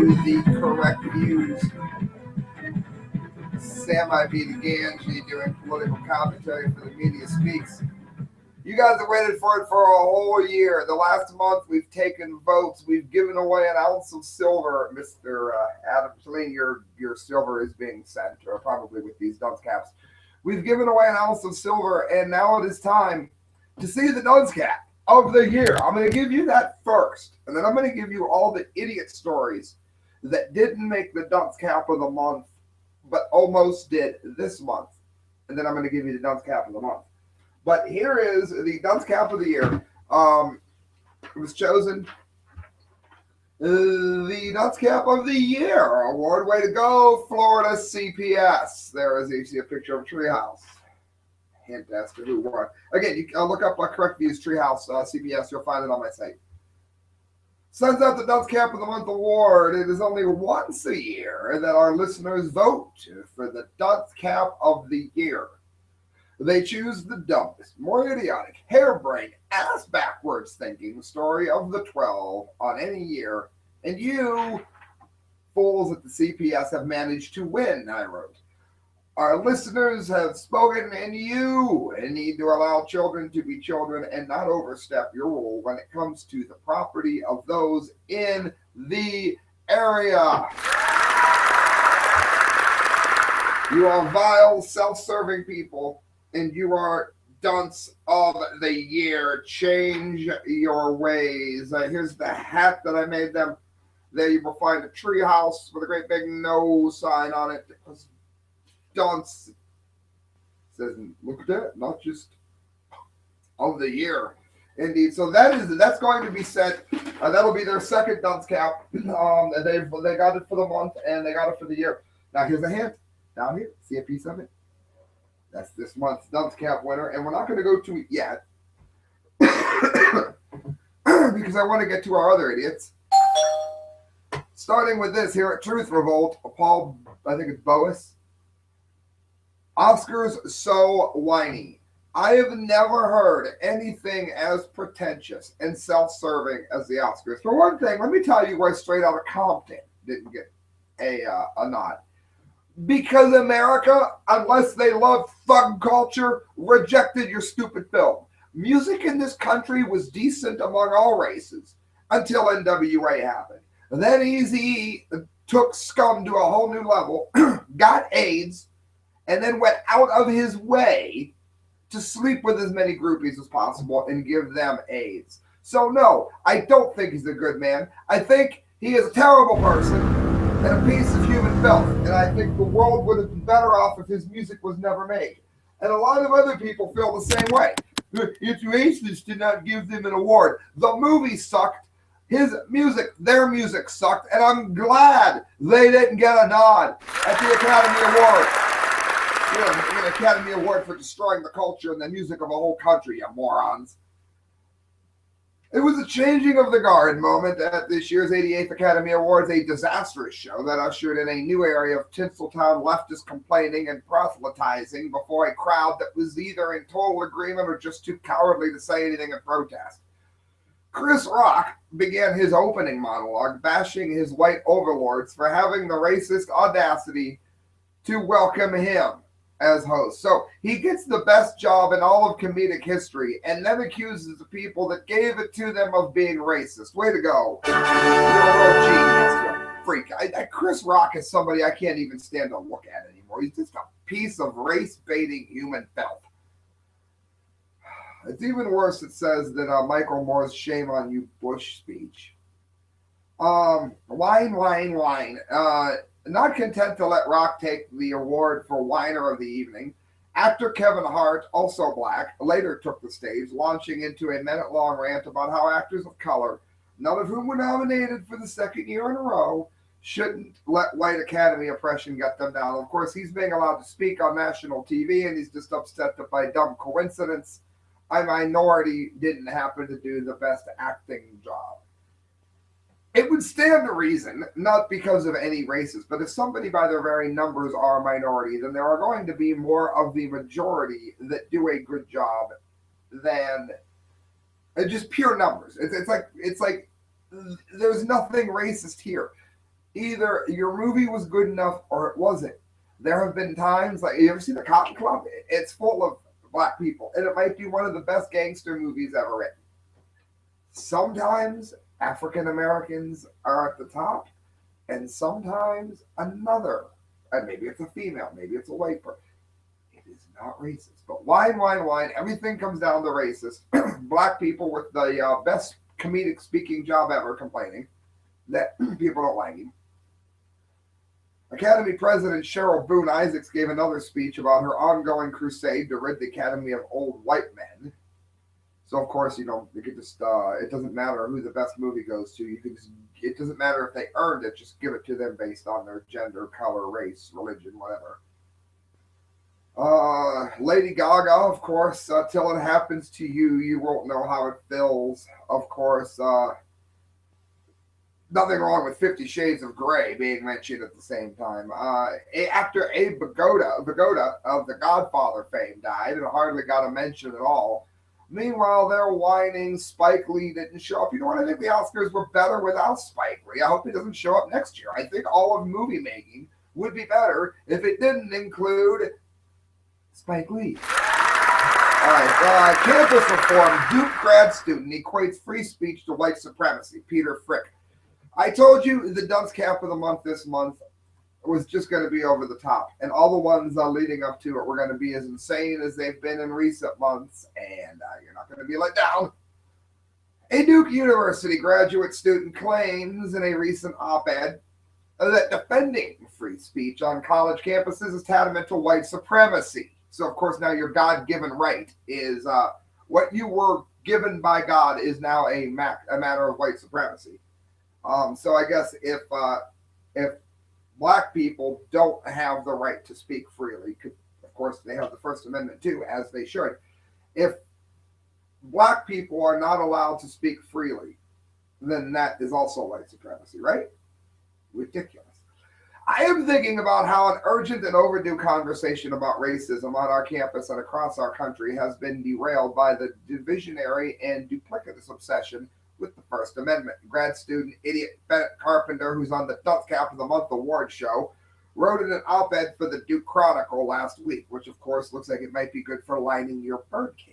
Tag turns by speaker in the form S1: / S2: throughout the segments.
S1: to the correct views. Sam I be the Gangi doing political commentary for the Media Speaks. You guys have waited for it for a whole year. The last month we've taken votes. We've given away an ounce of silver. Mr. Adam Saline, your silver is being sent, or probably with these dunce caps. We've given away an ounce of silver, and now it is time to see the dunce cap of the year. I'm going to give you that first, and then I'm going to give you all the idiot stories that didn't make the dunce cap of the month, but almost did this month. And then I'm going to give you the dunce cap of the month. But here is the dunce cap of the year. It was chosen the dunce cap of the year award. Way to go, Florida CPS. There is, you see a picture of a treehouse. Hint as to who won. Again, you can look up Correct Views Treehouse CPS. You'll find it on my site. Sends out the Dunce Cap of the Month award. It is only once a year that our listeners vote for the Dunce Cap of the year. They choose the dumbest, more idiotic, harebrained, ass-backwards thinking story of the 12 on any year, and you fools at the CPS have managed to win, I wrote. Our listeners have spoken, and you need to allow children to be children and not overstep your rule when it comes to the property of those in the area. You are vile, self-serving people, and you are dunce of the year. Change your ways. Here's the hat that I made them. There you will find a tree house with a great big no sign on it. It was dunce. It says, look at that, not just of the year. Indeed. So that's going to be sent. That'll be their second dunce cap. They got it for the month and they got it for the year. Now here's a hint. Down here, see a piece of it? That's this month's dunce cap winner, and we're not going to go to it yet because I want to get to our other idiots. Starting with this here at Truth Revolt, Paul, I think it's Boas. Oscars so whiny. I have never heard anything as pretentious and self-serving as the Oscars. For one thing, let me tell you why Straight Outta Compton didn't get a nod. Because America, unless they love thug culture, rejected your stupid film. Music in this country was decent among all races until NWA happened. Then Eazy-E took scum to a whole new level, got AIDS, and then went out of his way to sleep with as many groupies as possible and give them AIDS. So no, I don't think he's a good man. I think he is a terrible person and a piece of human filth. And I think the world would have been better off if his music was never made. And a lot of other people feel the same way. It's racist to not give them an award. The movie sucked. Their music sucked. And I'm glad they didn't get a nod at the Academy Award. An Academy Award for destroying the culture and the music of a whole country, you morons. It was a changing of the guard moment at this year's 88th Academy Awards, a disastrous show that ushered in a new area of Tinseltown leftist complaining and proselytizing before a crowd that was either in total agreement or just too cowardly to say anything in protest. Chris Rock began his opening monologue bashing his white overlords for having the racist audacity to welcome him as host. So he gets the best job in all of comedic history and then accuses the people that gave it to them of being racist. Way to go. You're a real genius, freak. Chris Rock is somebody I can't even stand to look at anymore. He's just a piece of race-baiting human filth. It's even worse, it says, than Michael Moore's Shame on You Bush speech. Whine. Not content to let Rock take the award for Whiner of the Evening, actor Kevin Hart, also black, later took the stage, launching into a minute-long rant about how actors of color, none of whom were nominated for the second year in a row, shouldn't let white Academy oppression get them down. Of course, he's being allowed to speak on national TV, and he's just upset that by dumb coincidence, a minority didn't happen to do the best acting job. It would stand to reason, not because of any races, but if somebody by their very numbers are a minority, then there are going to be more of the majority that do a good job than just pure numbers. It's like there's nothing racist here. Either your movie was good enough or it wasn't. There have been times, like, you ever see The Cotton Club? It's full of black people, and it might be one of the best gangster movies ever written. Sometimes African Americans are at the top, and sometimes another, and maybe it's a female, maybe it's a white person. It is not racist, but whine, whine, whine. Everything comes down to racist. Black people with the best comedic speaking job ever complaining that people don't like him. Academy President Cheryl Boone Isaacs gave another speech about her ongoing crusade to rid the Academy of old white men. So of course, you could just it doesn't matter who the best movie goes to. You can just, it doesn't matter if they earned it. Just give it to them based on their gender, color, race, religion, whatever. Lady Gaga, of course, till it happens to you, you won't know how it feels. Of course, nothing wrong with 50 Shades of Grey being mentioned at the same time. Actor Abe Vigoda of The Godfather fame died and hardly got a mention at all. Meanwhile, they're whining Spike Lee didn't show up. You know what? I think the Oscars were better without Spike Lee. I hope he doesn't show up next year. I think all of movie making would be better if it didn't include Spike Lee. All right, campus reform. Duke grad student equates free speech to white supremacy. Peter Frick. I told you the Dunce cap of the month this month was just going to be over the top, and all the ones leading up to it were going to be as insane as they've been in recent months, and you're not going to be let down. A Duke University graduate student claims in a recent op-ed that defending free speech on college campuses is tantamount to white supremacy. So, of course, now your God-given right is what you were given by God is now a matter of white supremacy. So I guess if black people don't have the right to speak freely, of course they have the First Amendment too, as they should. If black people are not allowed to speak freely, then that is also white supremacy, right? Ridiculous. I am thinking about how an urgent and overdue conversation about racism on our campus and across our country has been derailed by the divisionary and duplicitous obsession with the First Amendment. Grad student idiot Bennett Carpenter, who's on the Dunce Cap of the Month award show, wrote in an op-ed for the Duke Chronicle last week, which of course looks like it might be good for lining your birdcage.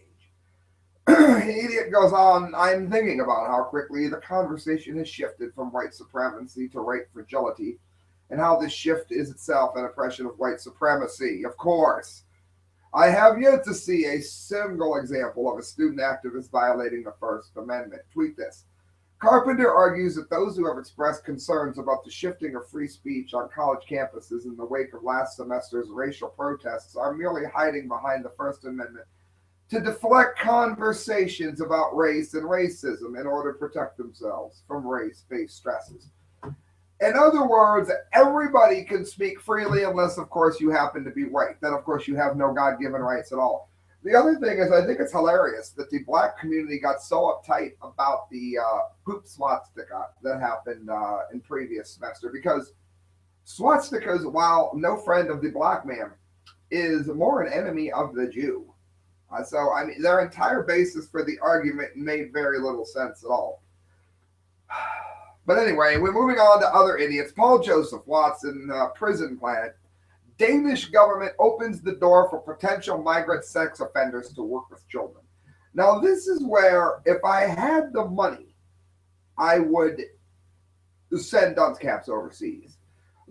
S1: The idiot goes on, I'm thinking about how quickly the conversation has shifted from white supremacy to white fragility, and how this shift is itself an oppression of white supremacy. Of course, I have yet to see a single example of a student activist violating the First Amendment. Tweet this. Carpenter argues that those who have expressed concerns about the shifting of free speech on college campuses in the wake of last semester's racial protests are merely hiding behind the First Amendment to deflect conversations about race and racism in order to protect themselves from race-based stresses. In other words, everybody can speak freely unless, of course, you happen to be white. Then, of course, you have no God-given rights at all. The other thing is, I think it's hilarious that the black community got so uptight about the poop swastika that happened in previous semester, because swastikas, while no friend of the black man, is more an enemy of the Jew. So, I mean, their entire basis for the argument made very little sense at all. But anyway, we're moving on to other idiots. Paul Joseph Watson, Prison Planet. Danish government opens the door for potential migrant sex offenders to work with children. Now, this is where, if I had the money, I would send dunce caps overseas.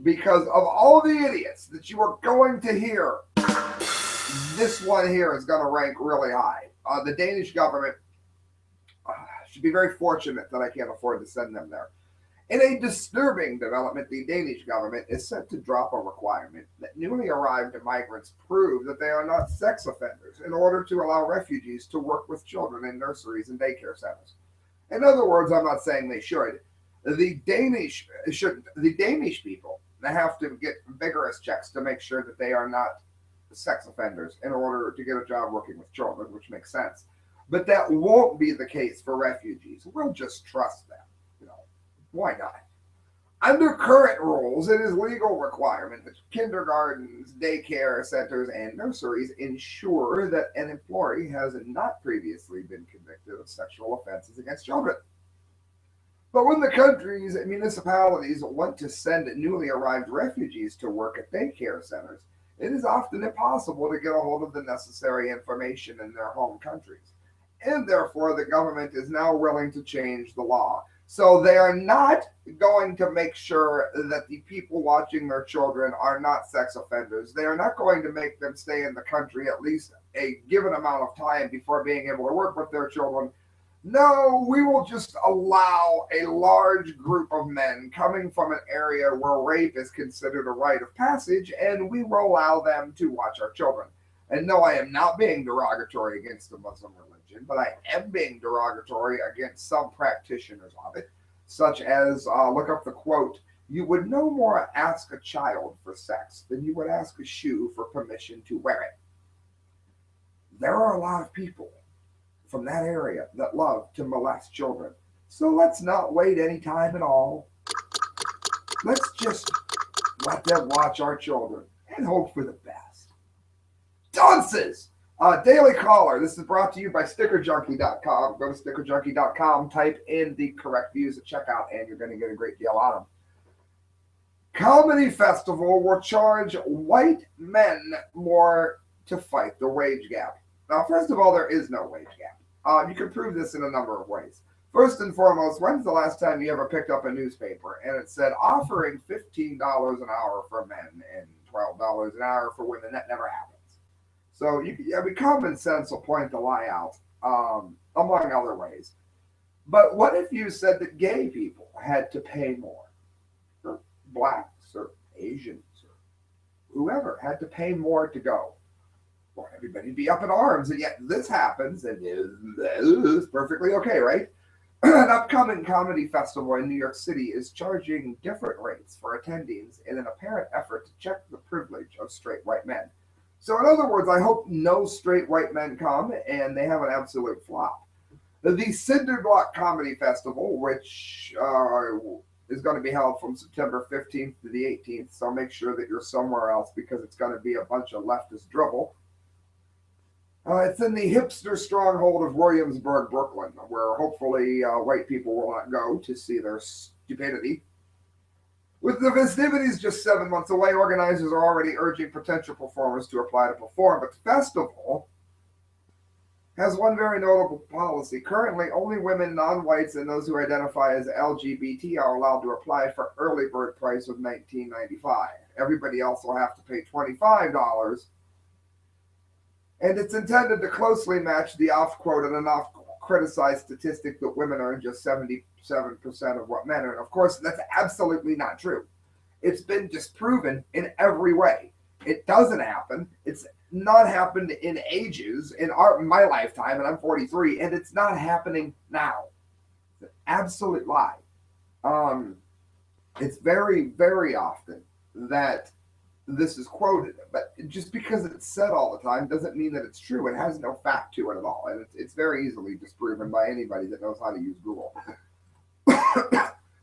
S1: Because of all the idiots that you are going to hear, this one here is going to rank really high. The Danish government should be very fortunate that I can't afford to send them there. In a disturbing development, the Danish government is set to drop a requirement that newly arrived migrants prove that they are not sex offenders in order to allow refugees to work with children in nurseries and daycare centers. In other words, I'm not saying they should. The Danish shouldn't. The Danish people have to get vigorous checks to make sure that they are not sex offenders in order to get a job working with children, which makes sense. But that won't be the case for refugees. We'll just trust them. Why not? Under current rules, it is legal requirement that kindergartens, daycare centers, and nurseries ensure that an employee has not previously been convicted of sexual offenses against children. But when the countries and municipalities want to send newly arrived refugees to work at daycare centers, it is often impossible to get a hold of the necessary information in their home countries. And therefore, the government is now willing to change the law. So they are not going to make sure that the people watching their children are not sex offenders. They are not going to make them stay in the country at least a given amount of time before being able to work with their children. No, we will just allow a large group of men coming from an area where rape is considered a rite of passage, and we will allow them to watch our children. And no, I am not being derogatory against the Muslim religion, but I am being derogatory against some practitioners of it, such as look up the quote, "You would no more ask a child for sex than you would ask a shoe for permission to wear it." There are a lot of people from that area that love to molest children. So let's not wait any time at all. Let's just let them watch our children and hope for the best. Dunces! Daily Caller. This is brought to you by StickerJunkie.com. Go to StickerJunkie.com, type in the correct views at checkout, and you're going to get a great deal on them. Comedy Festival will charge white men more to fight the wage gap. Now, first of all, there is no wage gap. You can prove this in a number of ways. First and foremost, when's the last time you ever picked up a newspaper and it said offering $15 an hour for men and $12 an hour for women? That never happens. So common sense will point the lie out, among other ways. But what if you said that gay people had to pay more? Or blacks or Asians or whoever had to pay more to go? Well, everybody'd be up in arms, and yet this happens, and it's perfectly okay, right? An upcoming comedy festival in New York City is charging different rates for attendees in an apparent effort to check the privilege of straight white men. So, in other words, I hope no straight white men come and they have an absolute flop. The Cinder Block Comedy Festival, which is going to be held from September 15th to the 18th, so make sure that you're somewhere else because it's going to be a bunch of leftist dribble. It's in the hipster stronghold of Williamsburg, Brooklyn, where hopefully white people will not go to see their stupidity. With the festivities just 7 months away, organizers are already urging potential performers to apply to perform. But the festival has one very notable policy. Currently, only women, non-whites, and those who identify as LGBT are allowed to apply for early bird price of $19.95. Everybody else will have to pay $25. And it's intended to closely match the oft-quoted and oft-criticized statistic that women earn just 77% of what men earn. Of course, that's absolutely not true. It's been disproven in every way. It doesn't happen. It's not happened in ages, in my lifetime, and I'm 43, and it's not happening now. It's an absolute lie. It's very, very often that this is quoted, but just because it's said all the time doesn't mean that it's true. It has no fact to it at all, and it's very easily disproven by anybody that knows how to use Google.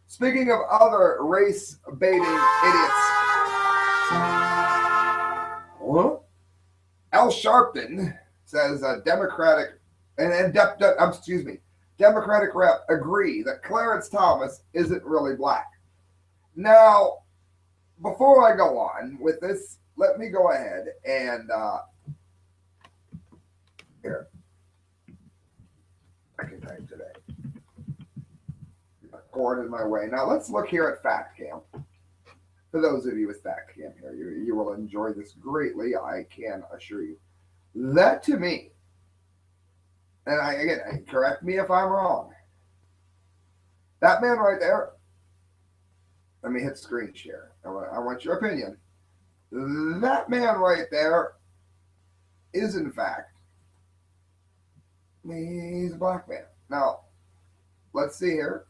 S1: Speaking of other race-baiting idiots, Al Sharpton says Democratic rep agree that Clarence Thomas isn't really black. Now, before I go on with this, let me go ahead and here. I can type today. My cord in my way. Now let's look here at FactCam. For those of you with FactCam here, you will enjoy this greatly, I can assure you. That to me, and correct me if I'm wrong, that man right there, let me hit screen share. I want your opinion. That man right there is, in fact, he's a black man. Now, let's see here.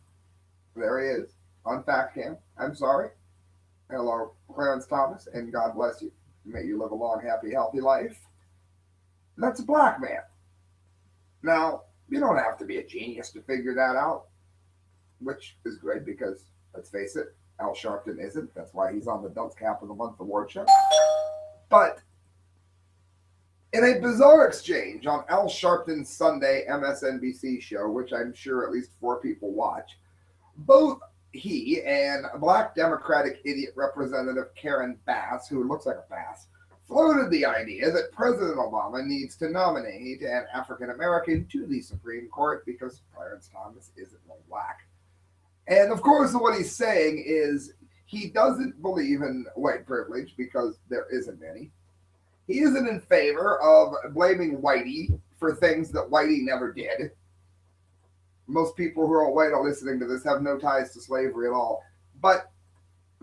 S1: There he is on FactCam. I'm sorry. Hello, Clarence Thomas, and God bless you. May you live a long, happy, healthy life. That's a black man. Now, you don't have to be a genius to figure that out, which is good because, let's face it, Al Sharpton isn't. That's why he's on the Dunce Cap of the Month award show. But in a bizarre exchange on Al Sharpton's Sunday MSNBC show, which I'm sure at least 4 people watch, Both he and Black Democratic idiot Representative Karen Bass, who looks like a bass, floated the idea that President Obama needs to nominate an African American to the Supreme Court because Clarence Thomas isn't no black. And of course, what he's saying is he doesn't believe in white privilege because there isn't any. He isn't in favor of blaming Whitey for things that Whitey never did. Most people who are white are listening to this have no ties to slavery at all. But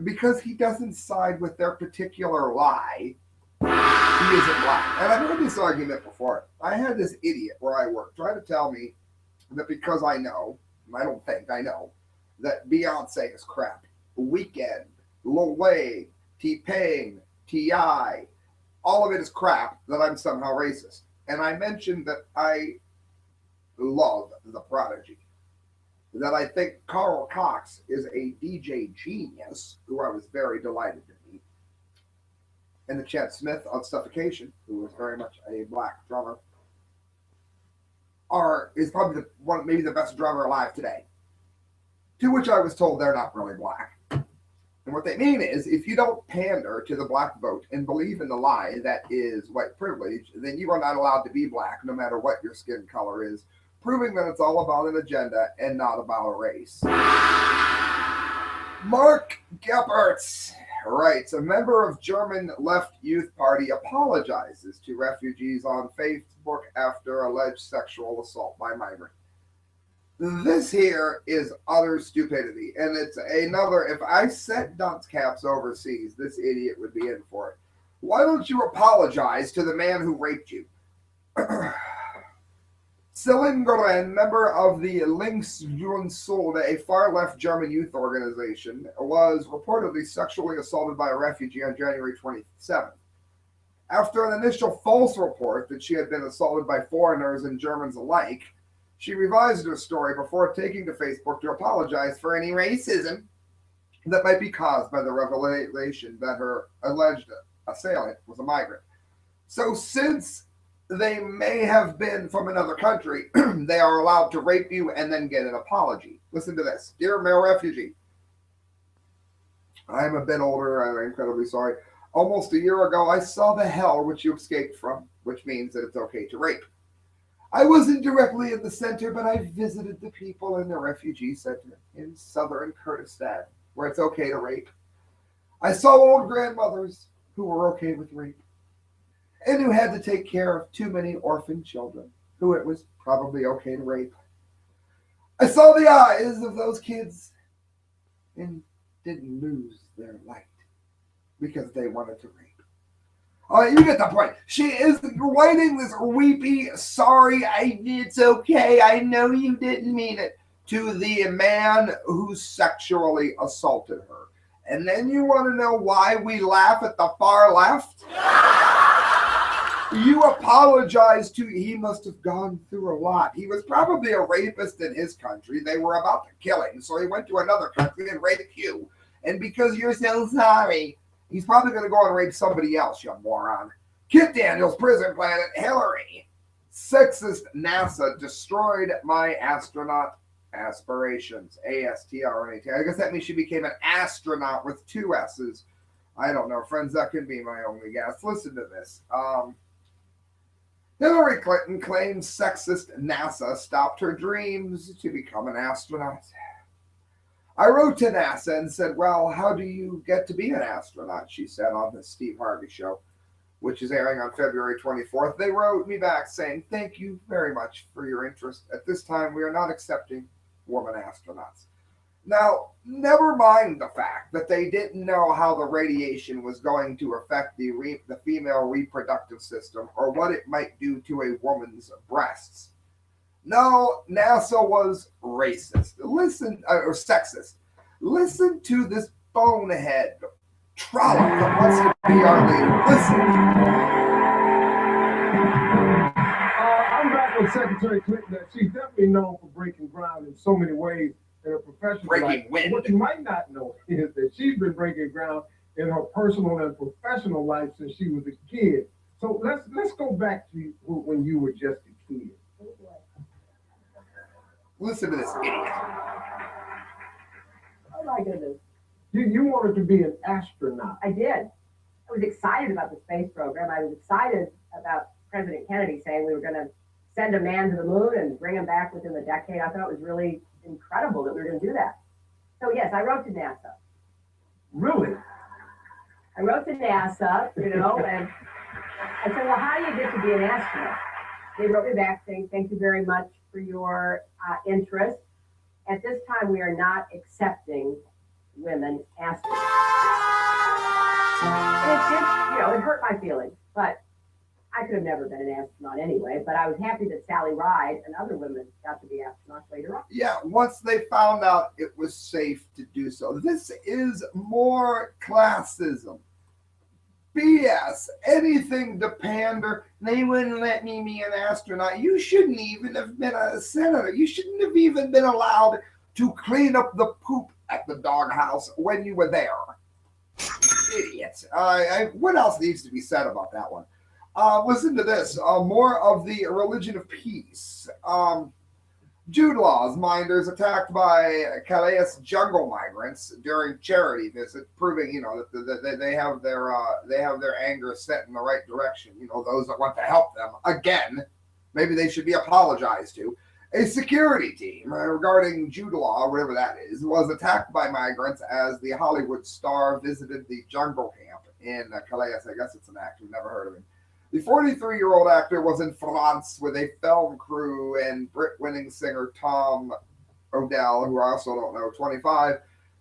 S1: because he doesn't side with their particular lie, he isn't black. And I've heard this argument before. I had this idiot where I work try to tell me that because I know, I don't think I know, that Beyonce is crap. Weekend, Lil Wayne, T-Pain, T.I., all of it is crap, that I'm somehow racist. And I mentioned that I love the Prodigy. That I think Carl Cox is a DJ genius, who I was very delighted to meet. And the Chad Smith of Suffocation, who was very much a black drummer, is probably maybe the best drummer alive today. To which I was told they're not really black. And what they mean is, if you don't pander to the black vote and believe in the lie that is white privilege, then you are not allowed to be black, no matter what your skin color is, proving that it's all about an agenda and not about a race. Mark Geppertz writes, a member of German Left Youth Party apologizes to refugees on Facebook after alleged sexual assault by migrant. This here is utter stupidity, and it's another, if I sent dunce caps overseas, this idiot would be in for it. Why don't you apologize to the man who raped you? Sillingren, member of the Linksgrundsolde, a far-left German youth organization, was reportedly sexually assaulted by a refugee on January 27th. After an initial false report that she had been assaulted by foreigners and Germans alike, she revised her story before taking to Facebook to apologize for any racism that might be caused by the revelation that her alleged assailant was a migrant. So since they may have been from another country, they are allowed to rape you and then get an apology. Listen to this. Dear male refugee, I'm a bit older. I'm incredibly sorry. Almost a year ago, I saw the hell which you escaped from, which means that it's okay to rape. I wasn't directly in the center, but I visited the people in the refugee center in southern Kurdistan, where it's okay to rape. I saw old grandmothers who were okay with rape, and who had to take care of too many orphan children, who it was probably okay to rape. I saw the eyes of those kids and didn't lose their light because they wanted to rape. All right, you get the point. She is writing this weepy, sorry, it's okay, I know you didn't mean it, to the man who sexually assaulted her. And then you want to know why we laugh at the far left? You apologize to, he must have gone through a lot. He was probably a rapist in his country. They were about to kill him, so he went to another country and raped you. And because you're so sorry, he's probably going to go and rape somebody else, you moron. Kit Daniels, Prison Planet, Hillary. Sexist NASA destroyed my astronaut aspirations. ASStronaut. I guess that means she became an astronaut with two S's. I don't know, friends, that could be my only guess. Listen to this. Hillary Clinton claims sexist NASA stopped her dreams to become an astronaut. I wrote to NASA and said, well, how do you get to be an astronaut? She said on the Steve Harvey show, which is airing on February 24th. They wrote me back saying, thank you very much for your interest. At this time, we are not accepting woman astronauts. Now, never mind the fact that they didn't know how the radiation was going to affect the female reproductive system or what it might do to a woman's breasts. No, NASA was racist. Listen, or sexist. Listen to this bonehead trollop that wants to be our leader. Listen.
S2: I'm back with Secretary Clinton. That she's definitely known for breaking ground in so many ways in her professional life. What you might not know is that she's been breaking ground in her personal and professional life since she was a kid. So let's go back to when you were just a kid.
S1: Listen to this idiot.
S3: my goodness.
S2: You wanted to be an astronaut.
S3: I did. I was excited about the space program. I was excited about President Kennedy saying we were going to send a man to the moon and bring him back within the decade. I thought it was really incredible that we were going to do that. So yes, I wrote to NASA.
S2: Really?
S3: I wrote to NASA, and I said, well, how do you get to be an astronaut? They wrote me back saying, thank you very much for your interest. At this time, we are not accepting women astronauts. And it just, it hurt my feelings, but I could have never been an astronaut anyway, but I was happy that Sally Ride and other women got to be astronauts later on.
S1: Yeah, once they found out it was safe to do so. This is more classism. BS. Anything to pander. They wouldn't let me be an astronaut. You shouldn't even have been a senator. You shouldn't have even been allowed to clean up the poop at the doghouse when you were there. Idiots. What else needs to be said about that one? Listen to this. More of the religion of peace. Jude Law's minders attacked by Calais jungle migrants during charity visit, proving that they have their anger set in the right direction. Those that want to help them again, maybe they should be apologized to. A security team regarding Jude Law, whatever that is, was attacked by migrants as the Hollywood star visited the jungle camp in Calais. I guess it's an actor. We've never heard of him. The 43-year-old actor was in France with a film crew and Brit-winning singer Tom Odell, who I also don't know, 25,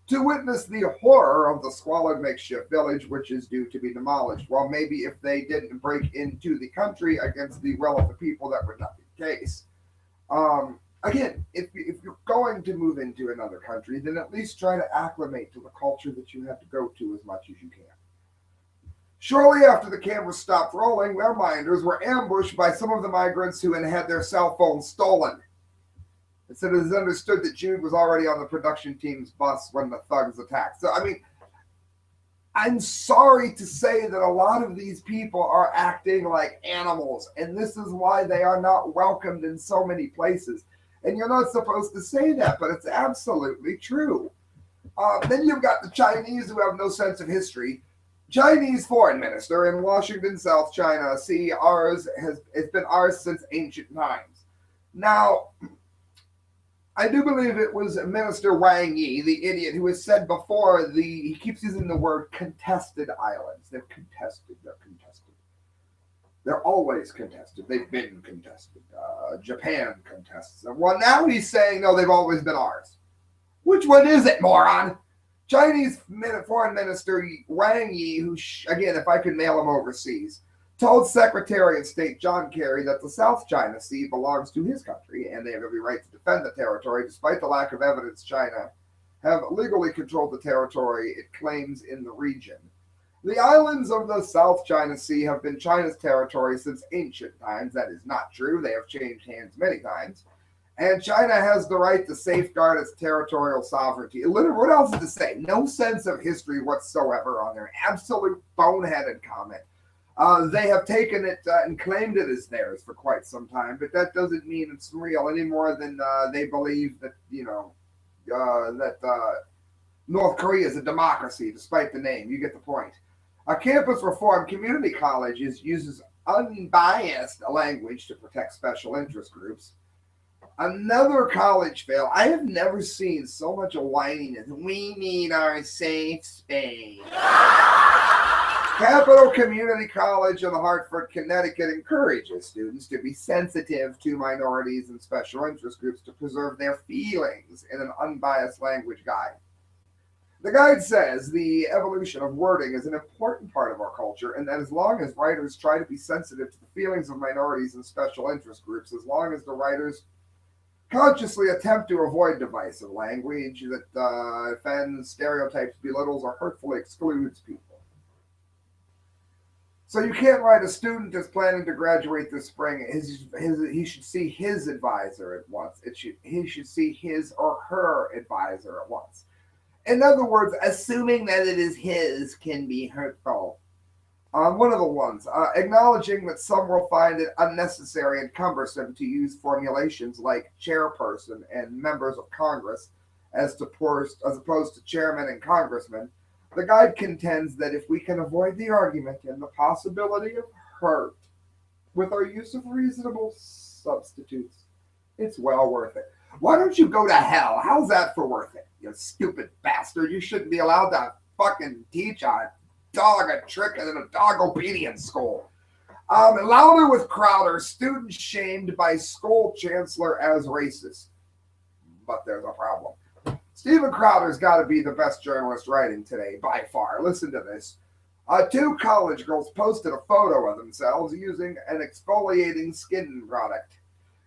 S1: to witness the horror of the squalid makeshift village, which is due to be demolished. Well, maybe if they didn't break into the country against the will of the people, that would not be the case. Again, if you're going to move into another country, then at least try to acclimate to the culture that you have to go to as much as you can. Shortly after the cameras stopped rolling, their minders were ambushed by some of the migrants who had their cell phones stolen. It said it is understood that Jude was already on the production team's bus when the thugs attacked. So, I'm sorry to say that a lot of these people are acting like animals, and this is why they are not welcomed in so many places. And you're not supposed to say that, but it's absolutely true. Then you've got the Chinese who have no sense of history. Chinese foreign minister in Washington, South China. See, it's been ours since ancient times. Now, I do believe it was Minister Wang Yi, the idiot, who has said before he keeps using the word contested islands. They're contested. They're always contested. They've been contested. Japan contests them. Well, now he's saying, no, they've always been ours. Which one is it, moron? Chinese foreign minister Wang Yi, who, again, if I could mail him overseas, told Secretary of State John Kerry that the South China Sea belongs to his country and they have every right to defend the territory despite the lack of evidence China have legally controlled the territory it claims in the region. The islands of the South China Sea have been China's territory since ancient times. That is not true. They have changed hands many times. And China has the right to safeguard its territorial sovereignty. Literally, what else is to say? No sense of history whatsoever on their absolute boneheaded comment. They have taken it and claimed it as theirs for quite some time, but that doesn't mean it's real any more than they believe that, North Korea is a democracy, despite the name. You get the point. A campus reform community college uses unbiased language to protect special interest groups. Another college fail. I have never seen so much whininess. We need our safe space. Capital Community College in Hartford, Connecticut encourages students to be sensitive to minorities and special interest groups to preserve their feelings in an unbiased language guide. The guide says the evolution of wording is an important part of our culture, and that as long as writers try to be sensitive to the feelings of minorities and special interest groups, as long as the writers consciously attempt to avoid divisive language that offends, stereotypes, belittles, or hurtfully excludes people. So you can't write a student is planning to graduate this spring. He should see his advisor at once. He should see his or her advisor at once. In other words, assuming that it is his can be hurtful. One of the ones, acknowledging that some will find it unnecessary and cumbersome to use formulations like chairperson and members of Congress, as opposed to chairmen and congressmen, the guide contends that if we can avoid the argument and the possibility of hurt with our use of reasonable substitutes, it's well worth it. Why don't you go to hell? How's that for worth it? You stupid bastard. You shouldn't be allowed to fucking teach a dog a trick in a dog obedience school. Louder with Crowder, student shamed by school chancellor as racist. But there's a problem. Stephen Crowder's got to be the best journalist writing today, by far. Listen to this. Two college girls posted a photo of themselves using an exfoliating skin product.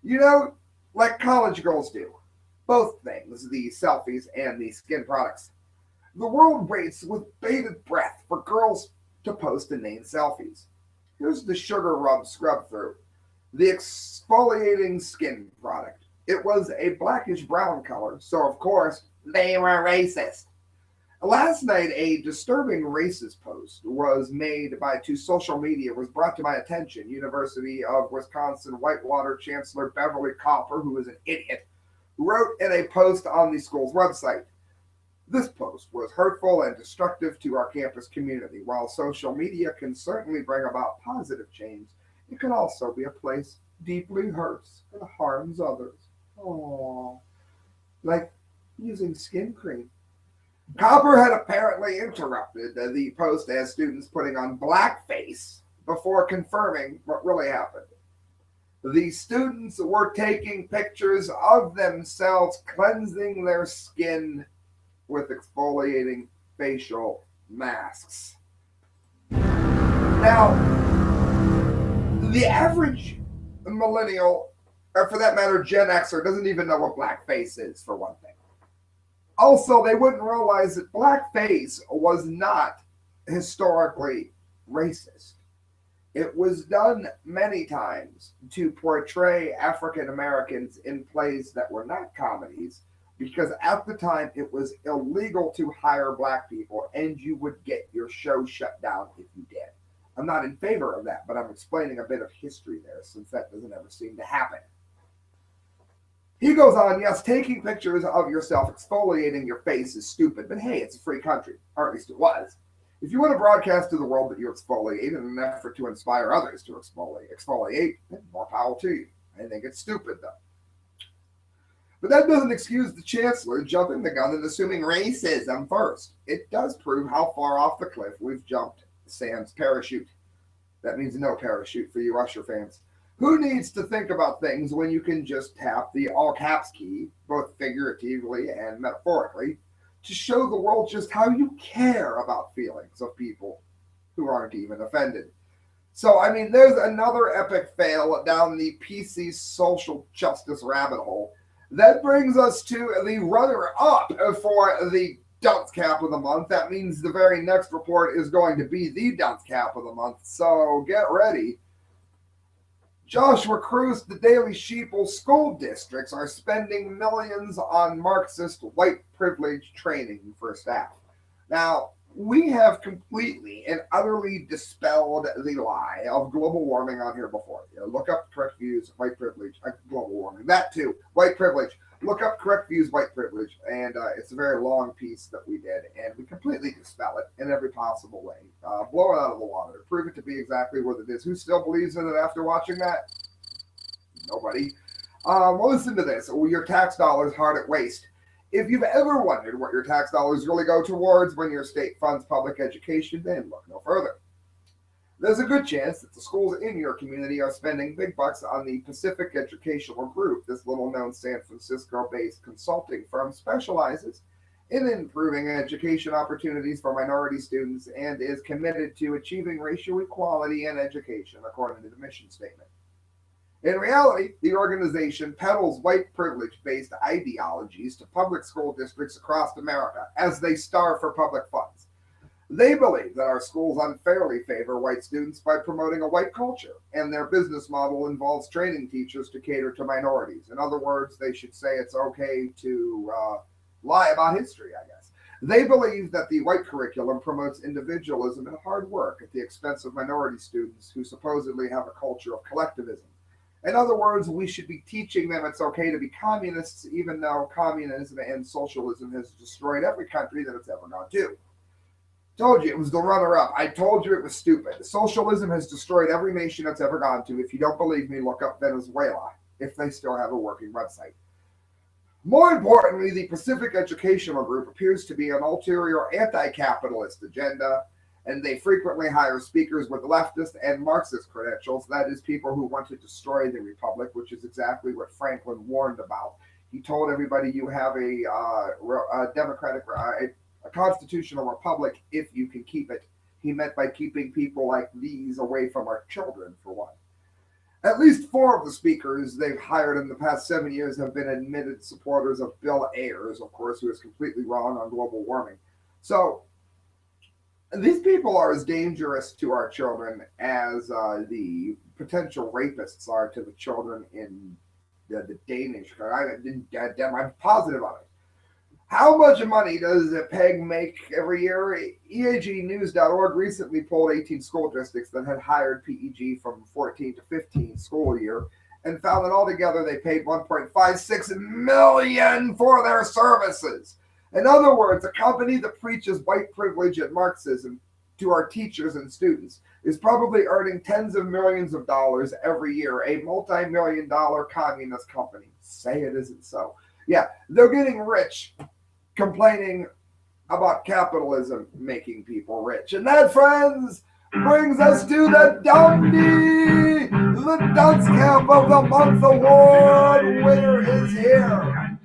S1: You know, like college girls do. Both things, the selfies and the skin products. The world waits with bated breath for girls to post inane selfies. Here's the sugar rub scrub through. The exfoliating skin product. It was a blackish brown color, so of course, they were racist. Last night, a disturbing racist post was made to social media, was brought to my attention. University of Wisconsin Whitewater Chancellor Beverly Copper, who is an idiot, wrote in a post on the school's website. This post was hurtful and destructive to our campus community. While social media can certainly bring about positive change, it can also be a place deeply hurts and harms others. Aww. Like using skin cream. Copper had apparently interrupted the post as students putting on blackface before confirming what really happened. The students were taking pictures of themselves cleansing their skin with exfoliating facial masks. Now, the average millennial, or for that matter, Gen Xer, doesn't even know what blackface is, for one thing. Also, they wouldn't realize that blackface was not historically racist. It was done many times to portray African Americans in plays that were not comedies, because at the time it was illegal to hire black people and you would get your show shut down if you did. I'm not in favor of that, but I'm explaining a bit of history there since that doesn't ever seem to happen. He goes on, yes, taking pictures of yourself exfoliating your face is stupid, but hey, it's a free country, or at least it was. If you want to broadcast to the world that you exfoliate in an effort to inspire others to exfoliate, then more power to you. I think it's stupid, though. But that doesn't excuse the chancellor jumping the gun and assuming racism first. It does prove how far off the cliff we've jumped sans parachute. That means no parachute for you Usher fans. Who needs to think about things when you can just tap the all caps key, both figuratively and metaphorically, to show the world just how you care about feelings of people who aren't even offended? So, I mean, there's another epic fail down the PC social justice rabbit hole. That brings us to the runner-up for the Dunce Cap of the Month. That means the very next report is going to be the Dunce Cap of the Month, so get ready. Joshua Cruz, the Daily Sheeple school districts are spending millions on Marxist white privilege training for staff. Now, we have completely and utterly dispelled the lie of global warming on here before. You know, look up correct views, white privilege, global warming. That too, white privilege. Look up correct views, white privilege, and it's a very long piece that we did, and we completely dispel it in every possible way. Blow it out of the water. Prove it to be exactly what it is. Who still believes in it after watching that? Nobody. Well, listen to this. Your tax dollars hard at waste. If you've ever wondered what your tax dollars really go towards when your state funds public education, then look no further. There's a good chance that the schools in your community are spending big bucks on the Pacific Educational Group. This little-known San Francisco-based consulting firm specializes in improving education opportunities for minority students and is committed to achieving racial equality in education, according to the mission statement. In reality, the organization peddles white privilege-based ideologies to public school districts across America as they starve for public funds. They believe that our schools unfairly favor white students by promoting a white culture, and their business model involves training teachers to cater to minorities. In other words, they should say it's okay to lie about history, I guess. They believe that the white curriculum promotes individualism and hard work at the expense of minority students who supposedly have a culture of collectivism. In other words, we should be teaching them it's okay to be communists, even though communism and socialism has destroyed every country that it's ever gone to. Told you it was the runner-up. I told you it was stupid. Socialism has destroyed every nation it's ever gone to. If you don't believe me, look up Venezuela, if they still have a working website. More importantly, the Pacific Educational Group appears to be an ulterior anti-capitalist agenda, and they frequently hire speakers with leftist and Marxist credentials. That is, people who want to destroy the republic, which is exactly what Franklin warned about. He told everybody you have a democratic, a constitutional republic if you can keep it. He meant by keeping people like these away from our children, for one. At least 4 of the speakers they've hired in the past 7 years have been admitted supporters of Bill Ayers, of course, who is completely wrong on global warming. So these people are as dangerous to our children as the potential rapists are to the children in the Danish. I'm positive on it. How much money does a PEG make every year? EAGnews.org recently polled 18 school districts that had hired PEG from 14 to 15 school year and found that altogether they paid $1.56 million for their services. In other words, a company that preaches white privilege and Marxism to our teachers and students is probably earning tens of millions of dollars every year, a multi-million-dollar communist company. Say it isn't so. Yeah, they're getting rich complaining about capitalism making people rich. And that, friends, brings us to the Gangi. The Dunce Camp of the Month Award winner is here.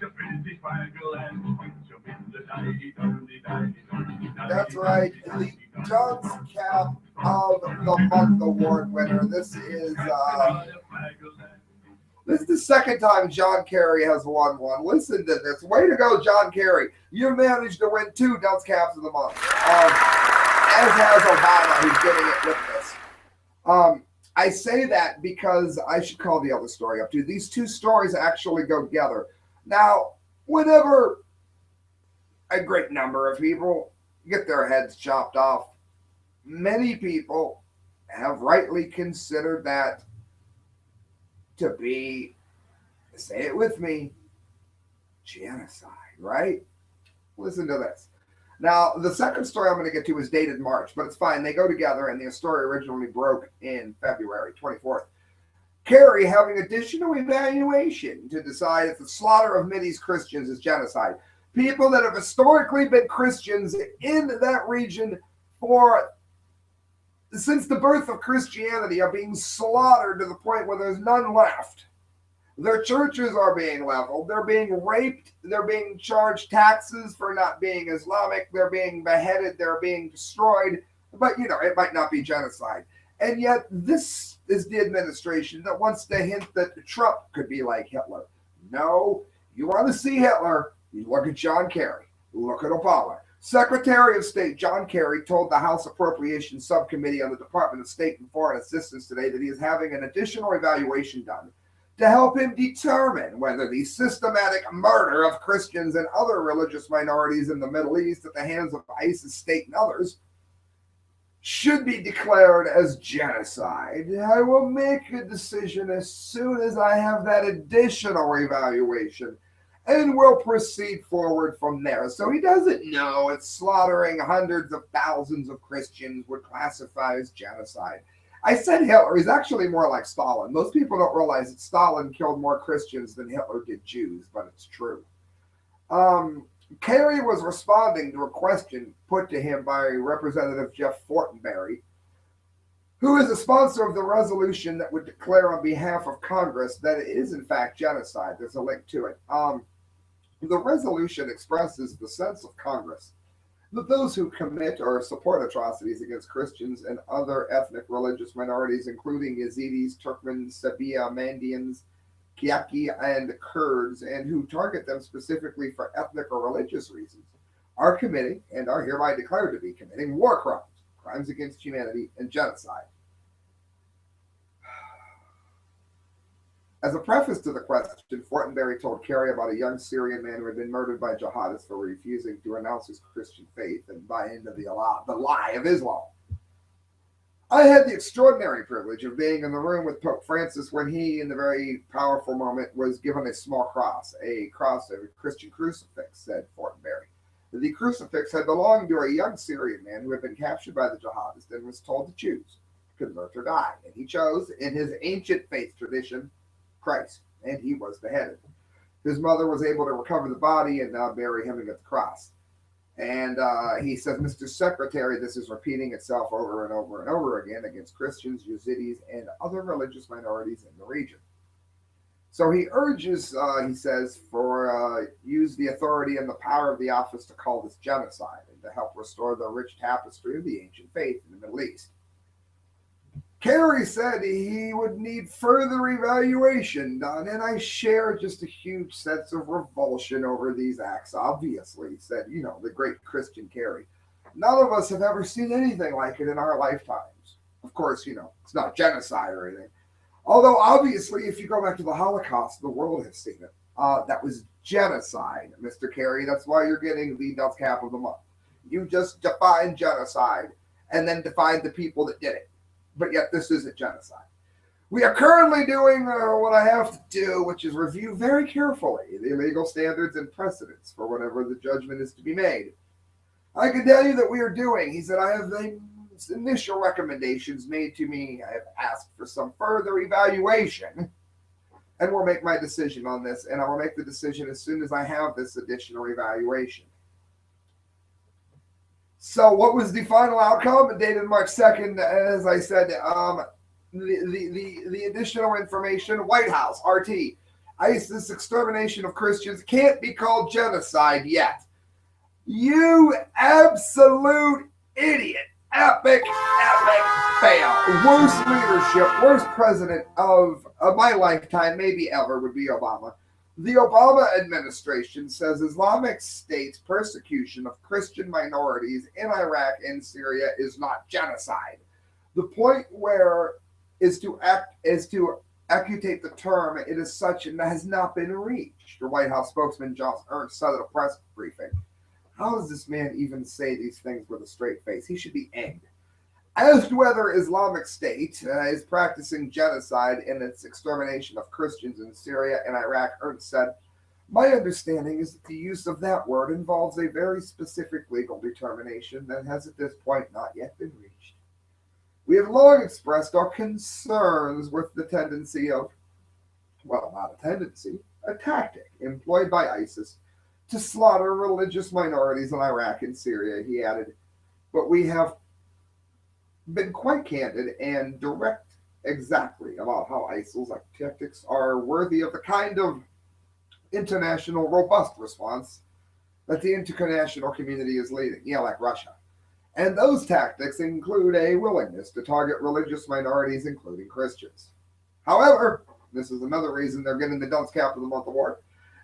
S1: That's right, the Dunce Camp of the Month Award winner. This is the second time John Kerry has won one. Listen to this. Way to go, John Kerry. You managed to win 2 Dunce Caps of the Month. As has Obama, who's getting it with this. I say that because I should call the other story up too. These 2 stories actually go together. Now, whenever a great number of people get their heads chopped off, many people have rightly considered that to be, say it with me, genocide, right? Listen to this. Now, the second story I'm going to get to is dated March, but it's fine. They go together, and the story originally broke in February 24th. Kerry having additional evaluation to decide if the slaughter of Mideast Christians is genocide. People that have historically been Christians in that region since the birth of Christianity are being slaughtered to the point where there's none left. Their churches are being leveled. They're being raped. They're being charged taxes for not being Islamic. They're being beheaded. They're being destroyed. But, it might not be genocide. And yet this is the administration that wants to hint that Trump could be like Hitler. No, you want to see Hitler, you look at John Kerry. Look at Obama. Secretary of State John Kerry told the House Appropriations Subcommittee on the Department of State and Foreign Assistance today that he is having an additional evaluation done to help him determine whether the systematic murder of Christians and other religious minorities in the Middle East at the hands of ISIS state and others should be declared as genocide. I will make a decision as soon as I have that additional evaluation, and we'll proceed forward from there. So he doesn't know it's slaughtering hundreds of thousands of Christians would classify as genocide. I said Hitler. He's actually more like Stalin. Most people don't realize that Stalin killed more Christians than Hitler did Jews, but it's true. Kerry was responding to a question put to him by Representative Jeff Fortenberry, who is a sponsor of the resolution that would declare on behalf of Congress that it is in fact genocide. There's a link to it. The resolution expresses the sense of Congress that those who commit or support atrocities against Christians and other ethnic religious minorities, including Yazidis, Turkmens, Sabia, Mandians, Kyaki, and Kurds, and who target them specifically for ethnic or religious reasons, are committing and are hereby declared to be committing war crimes, crimes against humanity, and genocide. As a preface to the question, Fortenberry told Kerry about a young Syrian man who had been murdered by jihadists for refusing to renounce his Christian faith and buy into the lie of Islam. I had the extraordinary privilege of being in the room with Pope Francis when he, in the very powerful moment, was given a small cross, a Christian crucifix, said Fortenberry. The crucifix had belonged to a young Syrian man who had been captured by the jihadists and was told to choose, convert or die. And he chose, in his ancient faith tradition, Christ, and he was beheaded. His mother was able to recover the body and now bury him against the cross. And he says, Mr. Secretary, this is repeating itself over and over and over again against Christians, Yazidis, and other religious minorities in the region. So he urges, he says, for use the authority and the power of the office to call this genocide and to help restore the rich tapestry of the ancient faith in the Middle East. Kerry said he would need further evaluation done, and I share just a huge sense of revulsion over these acts, obviously, said, the great Christian Kerry. None of us have ever seen anything like it in our lifetimes. Of course, it's not genocide or anything. Although, obviously, if you go back to the Holocaust, the world has seen it. That was genocide, Mr. Kerry. That's why you're getting the Dunce Cap of the Month. You just define genocide and then define the people that did it. But yet this isn't genocide. We are currently doing what I have to do, which is review very carefully the legal standards and precedents for whatever the judgment is to be made. I can tell you that we are doing, he said, I have the initial recommendations made to me. I have asked for some further evaluation, and we'll make my decision on this, and I will make the decision as soon as I have this additional evaluation. So what was the final outcome? Dated March 2nd, as I said, the additional information, White House, RT, ISIS extermination of Christians can't be called genocide yet. You absolute idiot. Epic fail. Worst leadership, worst president of my lifetime, maybe ever, would be Obama. The Obama administration says Islamic State's persecution of Christian minorities in Iraq and Syria is not genocide. The point where is to accutate the term, it is such and has not been reached. The White House spokesman John Ernst said at a press briefing. How does this man even say these things with a straight face? He should be hanged. As to whether Islamic State is practicing genocide in its extermination of Christians in Syria and Iraq, Ernst said, my understanding is that the use of that word involves a very specific legal determination that has at this point not yet been reached. We have long expressed our concerns with the tendency of, well, not a tendency, a tactic employed by ISIS to slaughter religious minorities in Iraq and Syria, he added, but we have been quite candid and direct exactly about how ISIL's tactics are worthy of the kind of international robust response that the international community is leading, like Russia. And those tactics include a willingness to target religious minorities, including Christians. However, this is another reason they're getting the Dunce Cap of the Month award.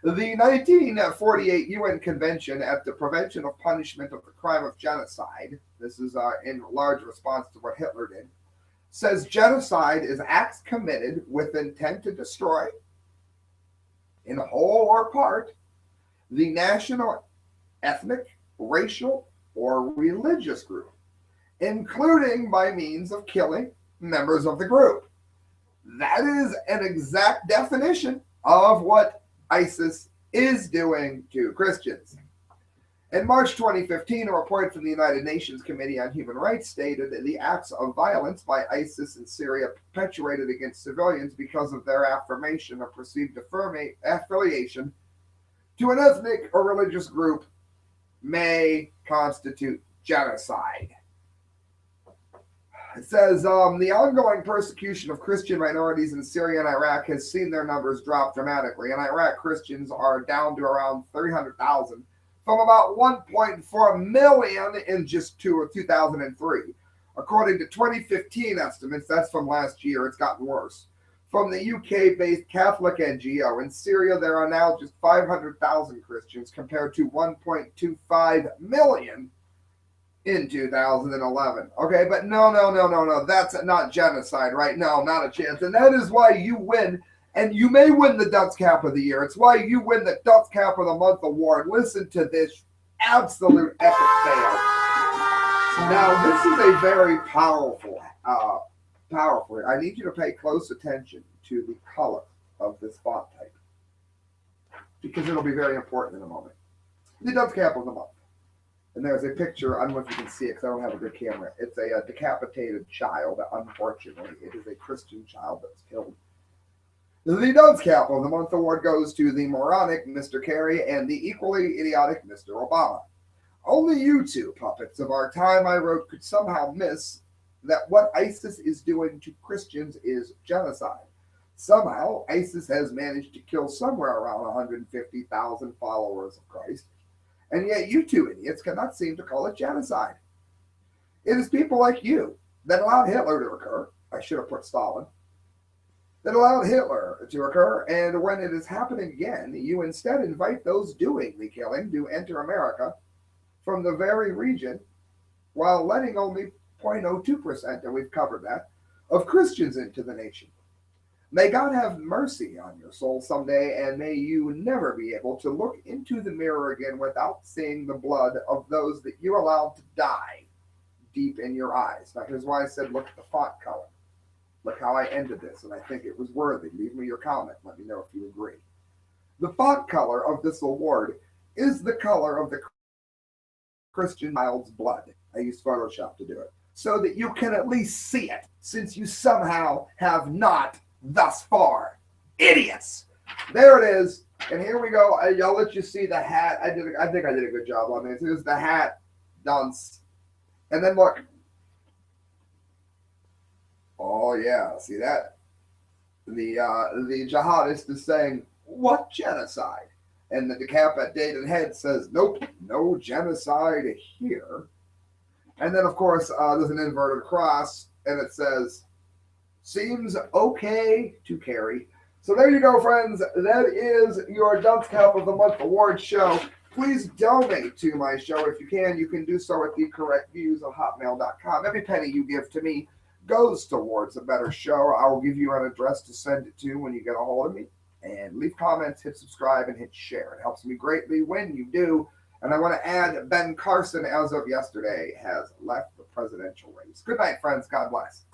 S1: The 1948 UN Convention at the Prevention of Punishment of the Crime of Genocide, this is in large response to what Hitler did, says genocide is acts committed with intent to destroy, in whole or part, the national, ethnic, racial, or religious group, including by means of killing members of the group. That is an exact definition of what ISIS is doing to Christians. In March 2015, a report from the United Nations Committee on Human Rights stated that the acts of violence by ISIS in Syria perpetuated against civilians because of their affirmation or perceived affiliation to an ethnic or religious group may constitute genocide. It says the ongoing persecution of Christian minorities in Syria and Iraq has seen their numbers drop dramatically. In Iraq, Christians are down to around 300,000 from about 1.4 million in just 2003. According to 2015 estimates, that's from last year, it's gotten worse. From the UK-based Catholic NGO, in Syria, there are now just 500,000 Christians compared to 1.25 million in 2011. Okay, but no, that's not genocide, right? No, not a chance. And that is why you win, and you may win the Dunce Cap of the Year. It's why you win the Dunce Cap of the Month award. Listen to this absolute epic fail. Now, this is a very powerful powerfully, I need you to pay close attention to the color of this font type because it'll be very important in a moment. The Dunce cap of the month. And there's a picture, I don't know if you can see it because I don't have a good camera. It's a decapitated child. Unfortunately, it is a Christian child that's killed. The Dunce cap of the month award goes to the moronic Mr. Kerry and the equally idiotic Mr. Obama. Only you two puppets of our time, I wrote, could somehow miss that what ISIS is doing to Christians is genocide. Somehow, ISIS has managed to kill somewhere around 150,000 followers of Christ. And yet you two idiots cannot seem to call it genocide. It is people like you that allowed Hitler to occur. I should have put Stalin. That allowed Hitler to occur, and when it is happening again, you instead invite those doing the killing to enter America from the very region, while letting only 0.02%, and we've covered that, of Christians into the nation. May God have mercy on your soul someday, and may you never be able to look into the mirror again without seeing the blood of those that you allowed to die deep in your eyes. Now, here's why I said look at the font color. Look how I ended this, and I think it was worthy. Leave me your comment. Let me know if you agree. The font color of this award is the color of the Christian child's blood. I used Photoshop to do it, so that you can at least see it, since you somehow have not thus far. Idiots! There it is, and here we go. I'll let you see the hat. I think I did a good job on this. Here's the hat, Dunce. And then look. Oh yeah, see that? The jihadist is saying, what genocide? And the decapitated head says, nope, no genocide here. And then, of course, there's an inverted cross, and it says, seems okay to carry. So there you go, friends. That is your Dunce Cap of the Month award show. Please donate to my show if you can. You can do so at the correct views of hotmail.com. Every penny you give to me goes towards a better show. I will give you an address to send it to when you get a hold of me. And leave comments, hit subscribe, and hit share. It helps me greatly when you do. And I want to add, Ben Carson, as of yesterday, has left the presidential race. Good night, friends. God bless.